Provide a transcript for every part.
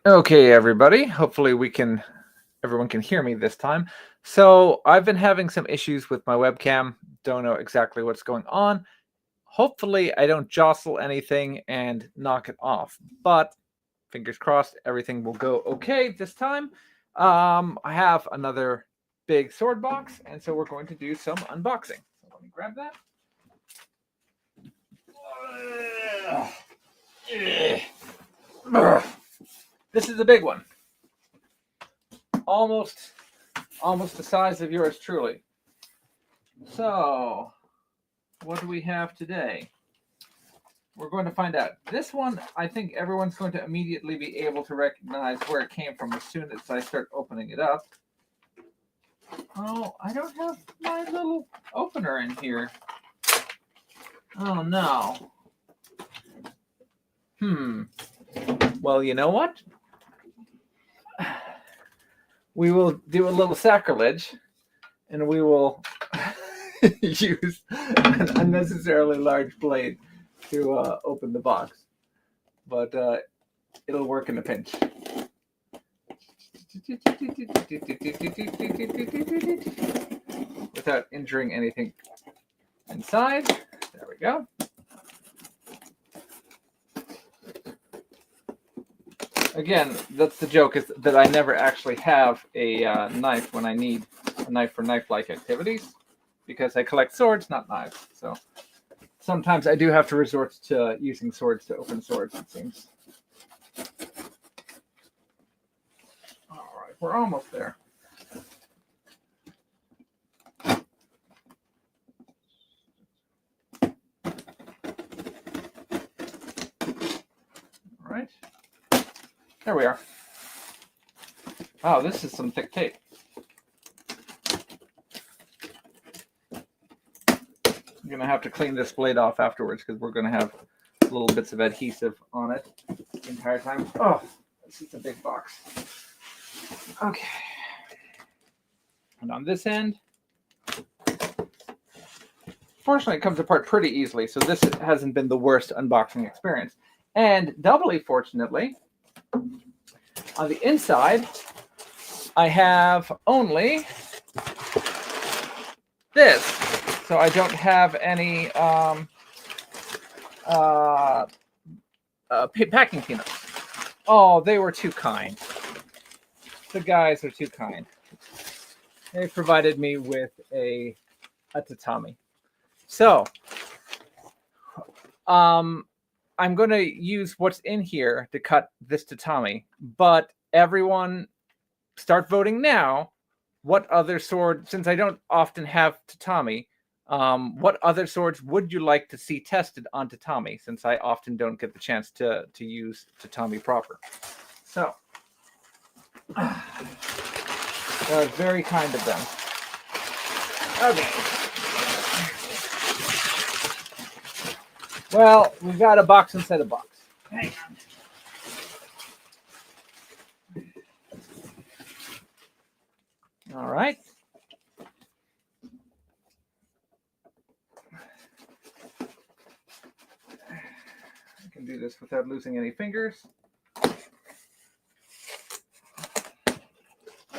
Okay, everybody. Hopefully everyone can hear me this time. So I've been having some issues with my webcam. Don't know exactly what's going on. Hopefully I don't jostle anything and knock it off. But fingers crossed, everything will go okay this time. I have another big sword box, and so we're going to do some unboxing. So let me grab that. This is a big one. Almost the size of yours truly. So, what do we have today? We're going to find out. This one, I think everyone's going to immediately be able to recognize where it came from as soon as I start opening it up. Oh, I don't have my little opener in here. Oh, no. Well, you know what? We will do a little sacrilege, and we will use an unnecessarily large blade to open the box. But it'll work in a pinch. Without injuring anything inside. There we go. Again, that's the joke, is that I never actually have a knife when I need a knife for knife-like activities, because I collect swords, not knives. So sometimes I do have to resort to using swords to open swords, it seems. All right, we're almost there. All right. There we are. Oh, this is some thick tape. I'm going to have to clean this blade off afterwards, because we're going to have little bits of adhesive on it the entire time. Oh, this is a big box. Okay. And on this end, fortunately, it comes apart pretty easily, so this hasn't been the worst unboxing experience. And doubly fortunately, on the inside, I have only this. So I don't have any packing peanuts. Oh, they were too kind. The guys are too kind. They provided me with a tatami. So, I'm going to use what's in here to cut this tatami, but everyone start voting now. What other sword, since I don't often have tatami, what other swords would you like to see tested on tatami, since I often don't get the chance to use tatami proper? So, that was very kind of them. Okay. Well, we've got a box inside a box. Hang on. All right. I can do this without losing any fingers.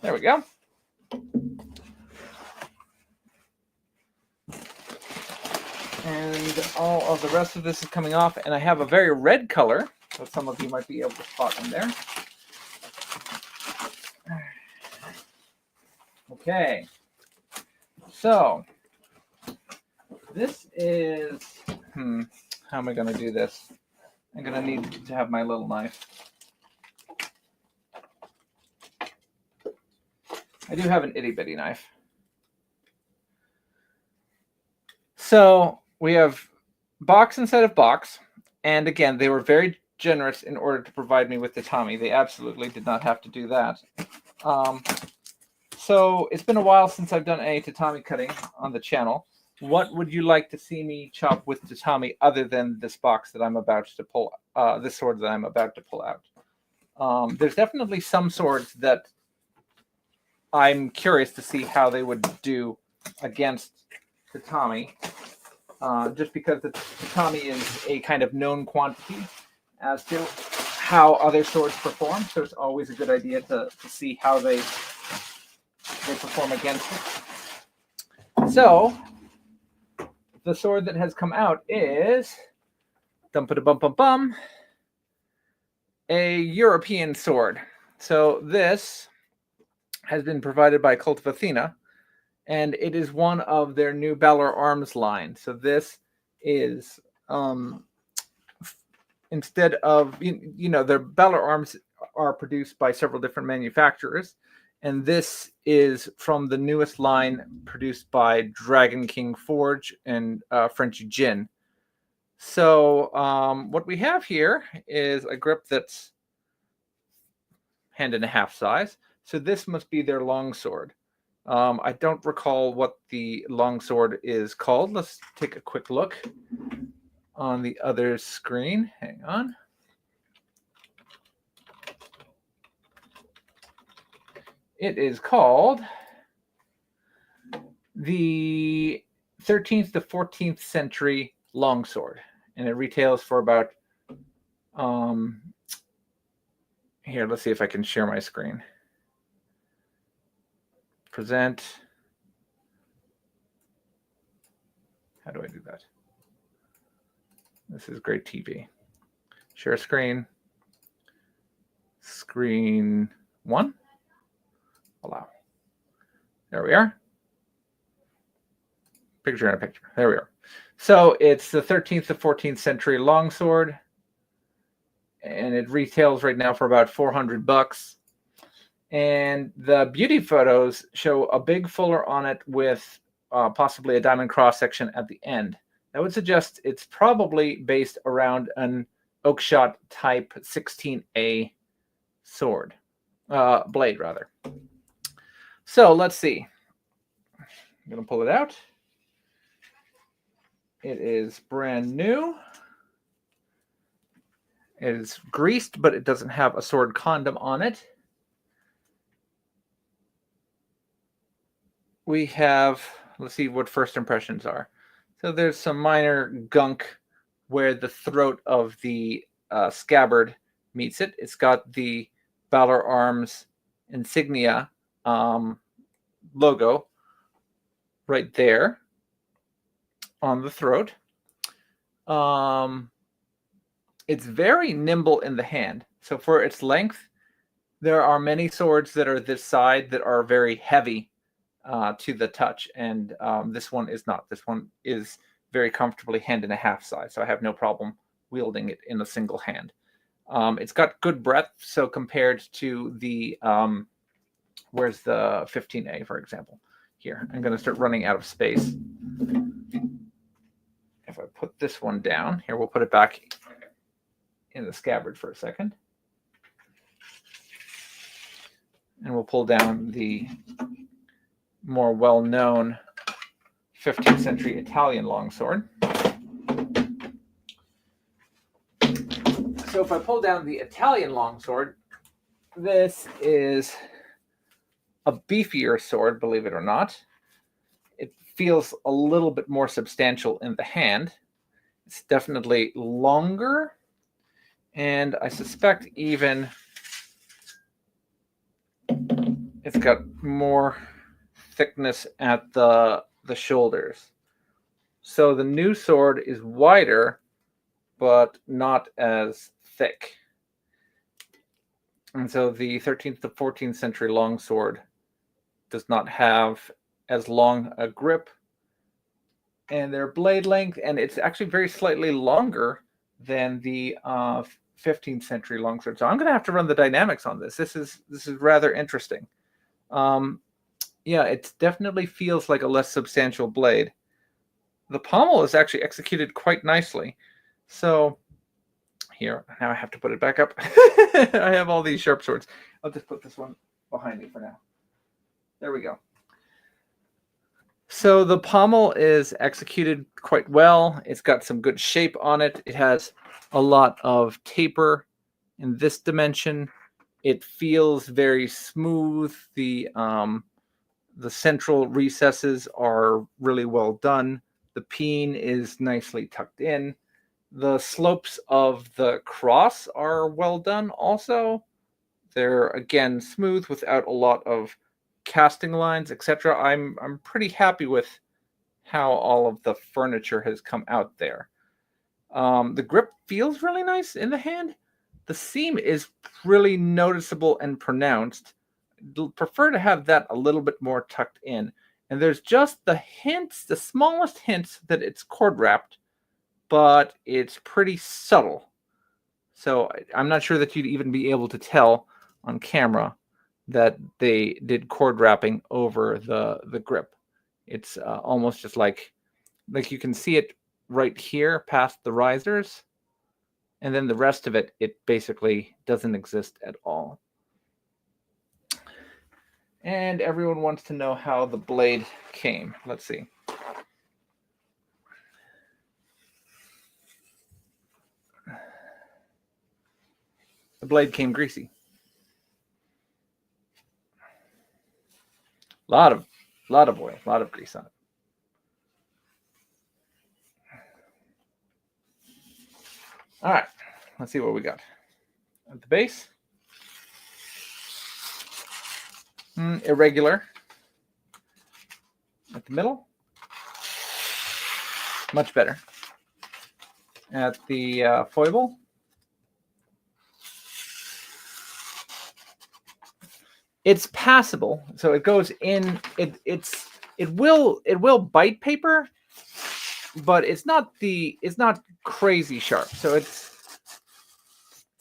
There we go. And all of the rest of this is coming off, and I have a very red color that some of you might be able to spot in there. Okay, so this is, how am I going to do this? I'm going to need to have my little knife. I do have an itty-bitty knife. So we have box inside of box, and again, they were very generous in order to provide me with the tatami. They absolutely did not have to do that. So it's been a while since I've done any tatami cutting on the channel. What would you like to see me chop with tatami other than this box that I'm about to pull, this sword that I'm about to pull out? There's definitely some swords that I'm curious to see how they would do against tatami, just because the tatami is a kind of known quantity as to how other swords perform. So it's always a good idea to see how they perform against it. So the sword that has come out is a European sword. So this has been provided by Cult of Athena, and it is one of their new Balor Arms line. So this is instead of their Balor Arms are produced by several different manufacturers, and this is from the newest line produced by Dragon King Forge and French Gin. So what we have here is a grip that's 1.5 size. So this must be their longsword. I don't recall what the longsword is called. Let's take a quick look on the other screen. Hang on. It is called the 13th to 14th century longsword, and it retails for about here, let's see if I can share my screen. Present. How do I do that? This is great TV. Share screen. Screen 1. Allow. There we are. Picture in a picture. There we are. So it's the 13th to 14th century longsword, and it retails right now for about $400. And the beauty photos show a big fuller on it with possibly a diamond cross section at the end. That would suggest it's probably based around an Oakshot type 16A sword, blade rather. So let's see. I'm going to pull it out. It is brand new. It is greased, but it doesn't have a sword condom on it. We have, let's see what first impressions are. So there's some minor gunk where the throat of the scabbard meets it. It's got the Balor Arms insignia logo right there on the throat. It's very nimble in the hand. So for its length, there are many swords that are this side that are very heavy to the touch, and this one is not. This one is very comfortably 1.5 size, so I have no problem wielding it in a single hand. It's got good breadth, so compared to the where's the 15A, for example? Here, I'm going to start running out of space. If I put this one down, here we'll put it back in the scabbard for a second. And we'll pull down the more well-known 15th century Italian longsword. So if I pull down the Italian longsword, this is a beefier sword, believe it or not. It feels a little bit more substantial in the hand. It's definitely longer, and I suspect even it's got more thickness at the shoulders. So the new sword is wider, but not as thick. And so the 13th to 14th century longsword does not have as long a grip, and their blade length, and it's actually very slightly longer than the 15th century longsword. So I'm going to have to run the dynamics on this. This is rather interesting. Yeah, it definitely feels like a less substantial blade. The pommel is actually executed quite nicely. So here, now I have to put it back up. I have all these sharp swords. I'll just put this one behind me for now. There we go. So the pommel is executed quite well. It's got some good shape on it. It has a lot of taper in this dimension. It feels very smooth. The central recesses are really well done. The peen is nicely tucked in. The slopes of the cross are well done also. They're, again, smooth without a lot of casting lines, etc. I'm pretty happy with how all of the furniture has come out there. The grip feels really nice in the hand. The seam is really noticeable and pronounced. I'd prefer to have that a little bit more tucked in. And there's just the hints, the smallest hints that it's cord wrapped, but it's pretty subtle. So I'm not sure that you'd even be able to tell on camera that they did cord wrapping over the grip. It's almost just like you can see it right here past the risers, and then the rest of it basically doesn't exist at all. And everyone wants to know how the blade came. Let's see. The blade came greasy. Lot of oil, a lot of grease on it. All right, let's see what we got. At the base, irregular. At the middle, much better. At the foible, it's passable. So it goes in. It will bite paper, but it's not crazy sharp. So it's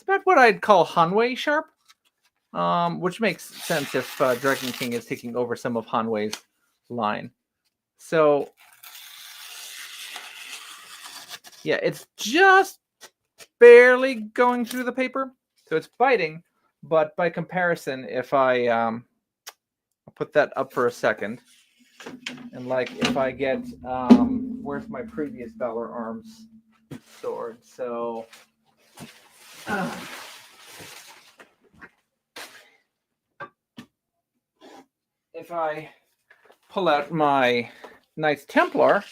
about what I'd call Hanwei sharp, which makes sense if Dragon King is taking over some of Hanwei's line. So yeah, it's just barely going through the paper, so it's biting. But by comparison, if I'll put that up for a second, and like if I get where's my previous Valor Arms sword? So if I pull out my Knights Templar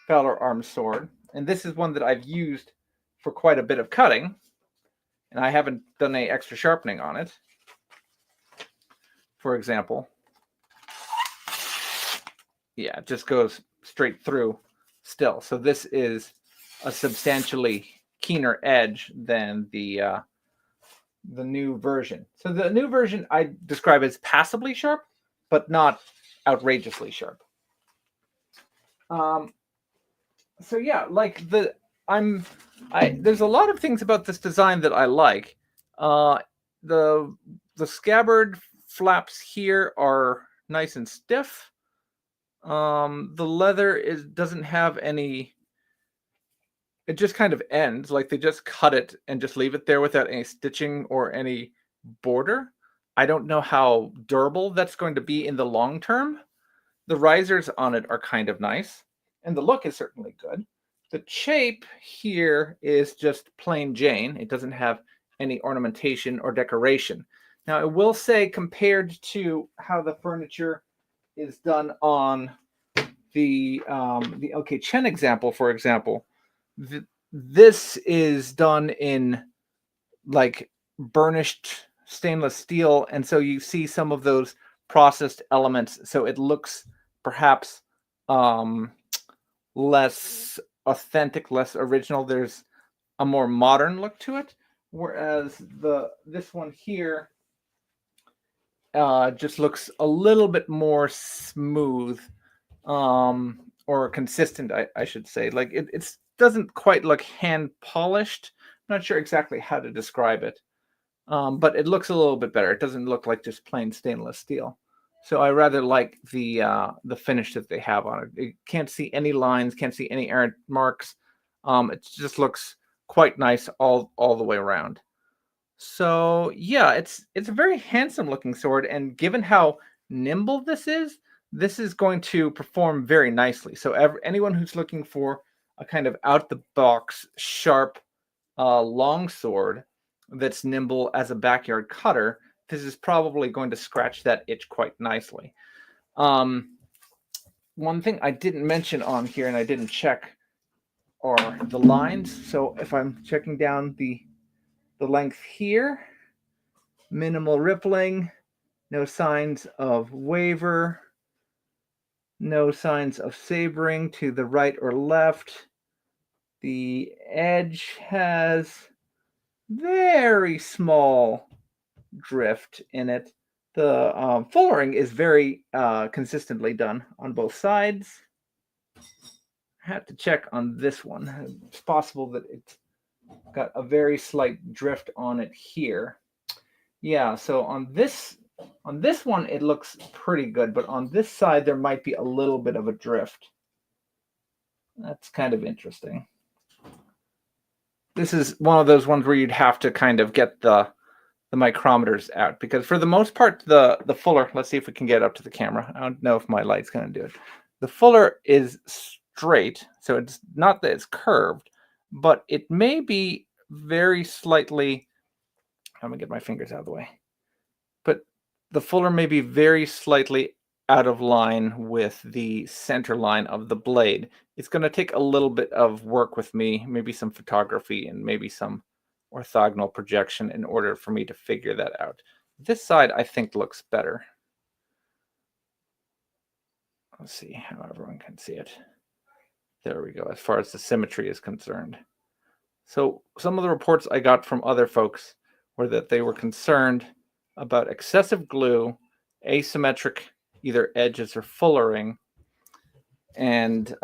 Valor Arms sword, and this is one that I've used for quite a bit of cutting, and I haven't done any extra sharpening on it. For example, yeah, it just goes straight through still. So this is a substantially keener edge than the new version. So the new version I describe as passably sharp, but not outrageously sharp. So yeah, like there's a lot of things about this design that I like. The scabbard flaps here are nice and stiff. The leather doesn't have any. It just kind of ends, like they just cut it and just leave it there without any stitching or any border. I don't know how durable that's going to be in the long term. The risers on it are kind of nice, and the look is certainly good. The shape here is just plain Jane. It doesn't have any ornamentation or decoration. Now, I will say, compared to how the furniture is done on the LK Chen example, for example, this is done in like burnished stainless steel, and so you see some of those processed elements. So it looks perhaps less authentic, less original. There's a more modern look to it, whereas this one here just looks a little bit more smooth, or consistent, I should say. Like it doesn't quite look hand polished. I'm not sure exactly how to describe it, but it looks a little bit better. It doesn't look like just plain stainless steel. So I rather like the finish that they have on it. You can't see any lines, can't see any errant marks. It just looks quite nice all the way around. So yeah, it's a very handsome looking sword, and given how nimble this is going to perform very nicely. So anyone who's looking for a kind of out the box sharp long sword that's nimble as a backyard cutter, this is probably going to scratch that itch quite nicely. One thing I didn't mention on here, and I didn't check are the lines. So if I'm checking down the length here, minimal rippling, no signs of waver, no signs of sabering to the right or left. The edge has very small drift in it. The fullering is very consistently done on both sides. I have to check on this one. It's possible that it's got a very slight drift on it here. Yeah, so on this one it looks pretty good, but on this side there might be a little bit of a drift. That's kind of interesting. This is one of those ones where you'd have to kind of get the micrometers out, because for the most part the fuller, let's see if we can get up to the camera. I don't know if my light's going to do it. The fuller is straight, so it's not that it's curved, but it may be very slightly, I'm going to get my fingers out of the way, but the fuller may be very slightly out of line with the center line of the blade. It's going to take a little bit of work with me, maybe some photography and maybe some orthogonal projection in order for me to figure that out. This side I think looks better. Let's see how everyone can see it. There we go, as far as the symmetry is concerned. So some of the reports I got from other folks were that they were concerned about excessive glue, asymmetric either edges or fullering, and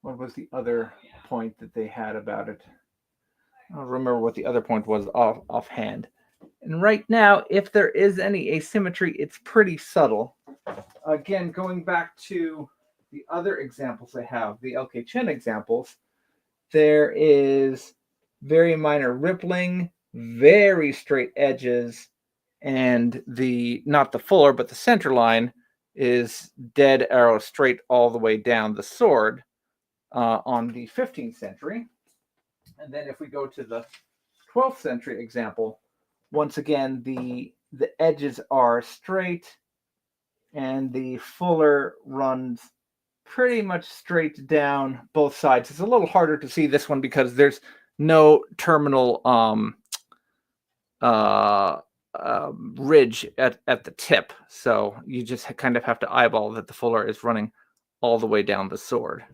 what was the other point that they had about it? I don't remember what the other point was offhand. And right now, if there is any asymmetry, it's pretty subtle. Again, going back to the other examples I have, the LK Chen examples, there is very minor rippling, very straight edges, and not the fuller, but the center line is dead arrow straight all the way down the sword on the 15th century. And then if we go to the 12th century example, once again, the edges are straight and the fuller runs pretty much straight down both sides. It's a little harder to see this one because there's no terminal ridge at the tip. So you just kind of have to eyeball that the fuller is running all the way down the sword.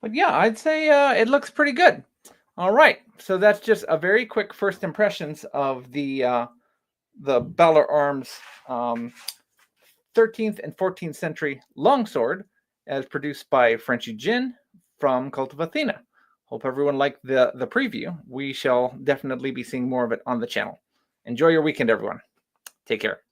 But yeah, I'd say it looks pretty good. All right, so that's just a very quick first impressions of the Balor Arms 13th and 14th century longsword, as produced by Frenchy Jin from Cult of Athena. Hope everyone liked the preview. We shall definitely be seeing more of it on the channel. Enjoy your weekend, everyone. Take care.